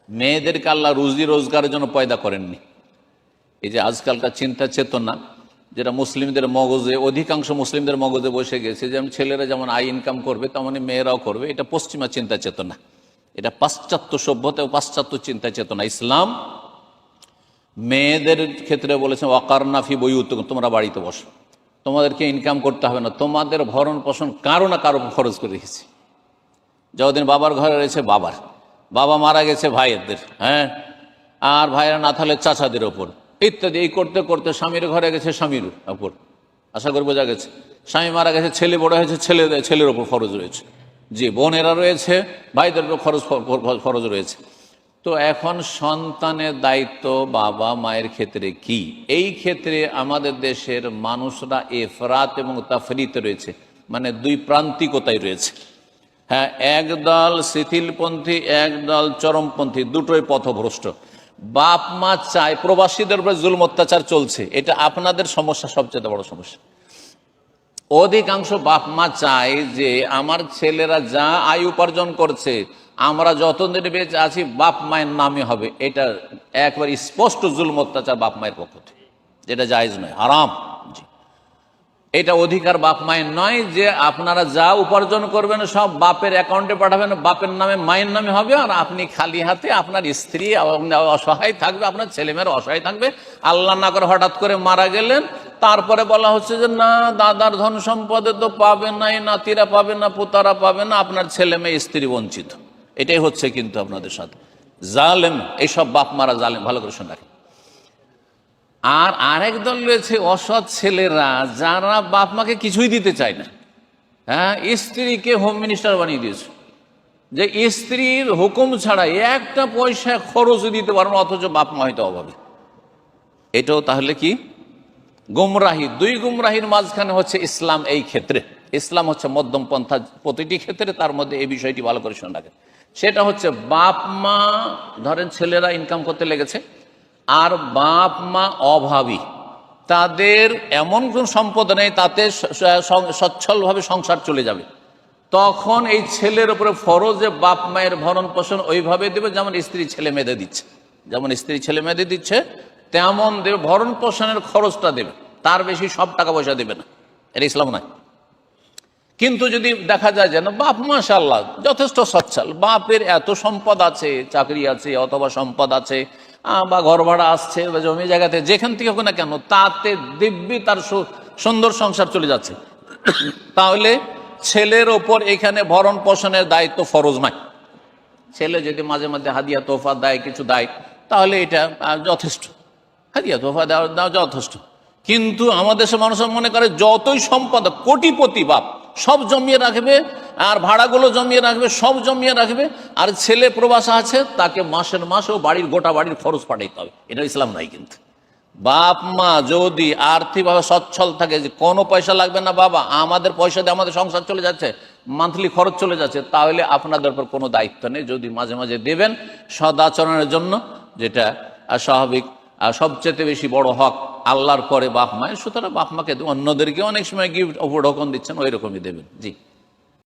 মেয়েদেরকে আল্লাহ রুজি রোজগারের জন্য পয়দা করেননি। এই যে আজকালকার চিন্তা চেতনা যেটা মুসলিমদের মগজে, অধিকাংশ মুসলিমদের মগজে বসে গেছে, যেমন ছেলেরা যেমন আয় ইনকাম করবে তেমনি মেয়েরাও করবে, এটা পশ্চিমা চিন্তা চেতনা, এটা পাশ্চাত্য সভ্যতা ও পাশ্চাত্য চিন্তা চেতনা। ইসলাম মেয়েদের ক্ষেত্রে বলেছেন ওয়াকারনা ফি বুয়ুতিকুম, তোমরা বাড়িতে বসো, তোমাদেরকে ইনকাম করতে হবে না, তোমাদের ভরণ পোষণ কারো না কারো খরচ করে রেখেছি। যতদিন বাবার ঘরে রয়েছে বাবার, বাবা মারা গেছে ভাইয়েদের, হ্যাঁ, আর ভাইয়েরা না থাকলে চাচাদের ওপর ইত্যাদি। এই করতে করতে স্বামীর ঘরে গেছে স্বামীর ওপর, আশা করি বোঝা গেছে। স্বামী মারা গেছে, ছেলে বড় হয়েছে, ছেলের ওপর ফরজ রয়েছে, জি, বোনেরা রয়েছে, ভাইদের উপর ফরজ রয়েছে। তো এখন সন্তানের দায়িত্ব বাবা মায়ের ক্ষেত্রে কি? এই ক্ষেত্রে আমাদের দেশের মানুষরা এফরাত এবং তাফরিতে রয়েছে, মানে দুই প্রান্তিকতায় রয়েছে। হ্যাঁ, একদল শিথিলপন্থী, একদল চরমপন্থী, দুটোই পথভ্রষ্ট। বাপ মা চায়, প্রবাসীদের উপরে জুলম অত্যাচার চলছে, এটা আপনাদের সমস্যা, সবচেয়ে বড় সমস্যা। অধিকাংশ বাপ মা চায় যে আমার ছেলেরা যা আয় উপার্জন করছে আমরা যতদিন বেঁচে আছি বাপ মায়ের নামে হবে। এটা একবার স্পষ্ট জুলম অত্যাচার বাপ মায়ের পক্ষ থেকে, যেটা জায়েজ নয়, হারাম। জি, এটা অধিকার বাপ মায়ের নয় যে আপনারা যা উপার্জন করবেন সব বাপের অ্যাকাউন্টে পাঠাবেন, বাপের নামে মায়ের নামে হবে, আর আপনি খালি হাতে, আপনার স্ত্রী অসহায় থাকবে, আপনার ছেলেমেয়েরা অসহায় থাকবে। আল্লাহ না করে হঠাৎ করে মারা গেলেন, তারপরে বলা হচ্ছে যে না, দাদার ধন সম্পদে তো পাবে না, নাতিরা পাবে না, পোতারা পাবে না, আপনার ছেলে মেয়ে স্ত্রী বঞ্চিত। এটাই হচ্ছে কিন্তু আপনাদের সাথে জালেম, এইসব বাপ মারা জালেম, ভালো করে শুনে রাখেন। আর আরেক দল রয়েছে অসৎ ছেলেরা, যারা বাপ মাকে কিছুই দিতে চায় না। হ্যাঁ, স্ত্রীকে হোম মিনিস্টার বানিয়ে দিয়েছে, যে স্ত্রীর হুকুম ছাড়া একটা পয়সা খরচ দিতে পারে না, অথচ বাপ মা হয়তো অভাবে। এটাও তাহলে কি? গুমরাহি। দুই গুমরাহির মাঝখানে হচ্ছে ইসলাম। এই ক্ষেত্রে ইসলাম হচ্ছে মধ্যম পন্থা প্রতিটি ক্ষেত্রে। তার মধ্যে এই বিষয়টি ভালো করে শুনে রাখেন। সেটা হচ্ছে বাপ মা, ধরেন ছেলেরা ইনকাম করতে লেগেছে, আর বাপ মা অভাবী, তাদের এমন কোন সম্পদ নেই তাতে সচ্ছলভাবে সংসার চলে যাবে, তখন এই ছেলের উপরে ফরজ যে বাপ মায়ের ভরণ পোষণ ওইভাবে দেবে যেমন স্ত্রী ছেলে মেয়েদের দিচ্ছে, যেমন স্ত্রী ছেলে মেয়েদের দিচ্ছে তেমন দেবে, ভরণ পোষণের খরচটা দেবে, তার বেশি সব টাকা পয়সা দেবে না। এটা ইসলাম নয়। কিন্তু যদি দেখা যায় যে না, বাপ মাশাআল্লাহ যথেষ্ট সচ্ছল, বাপের এত সম্পদ আছে, চাকরি আছে অথবা সম্পদ আছে, বা ঘর ভাড়া আসছে, বা জমি জায়গাতে যেখান থেকে হোক না কেন, তাতে দিব্যি তার সুন্দর সংসার চলে যাচ্ছে, তাহলে ছেলের ওপর এখানে ভরণ পোষণের দায়িত্ব ফরজ নয়। ছেলে যদি মাঝে মাঝে হাদিয়া তোফা দেয়, কিছু দেয়, তাহলে এটা যথেষ্ট, হাদিয়া তোফা দেওয়া যথেষ্ট। কিন্তু আমাদের দেশের মানুষ মনে করে যতই সম্পদ, কোটিপতি বাপ সব জমিয়ে রাখবে, আর ভাড়াগুলো জমিয়ে রাখবে, সব জমিয়ে রাখবে, আর ছেলে প্রবাসে আছে, তাকে মাসের মাসেও বাড়ির গোটা বাড়ির খরচ পাঠাইতে হবে। এটা ইসলাম নাই। কিন্তু বাপ মা যদি আর্থিকভাবে সচ্ছল থাকে, যে কোনো পয়সা লাগবে না, বাবা আমাদের পয়সা দিয়ে আমাদের সংসার চলে যাচ্ছে, মান্থলি খরচ চলে যাচ্ছে, তাহলে আপনাদের উপর কোনো দায়িত্ব নেই। যদি মাঝে মাঝে দেবেন সদাচরণের জন্য, যেটা স্বাভাবিক। আর সবচেয়ে বেশি বড় হক আল্লাহর পরে বাপ মায়ের, সুতরাং বাপ মাকে অন্যদেরকে অনেক সময় গিফট উপঢৌকন দিচ্ছেন, ওই রকমই দেবেন। জি।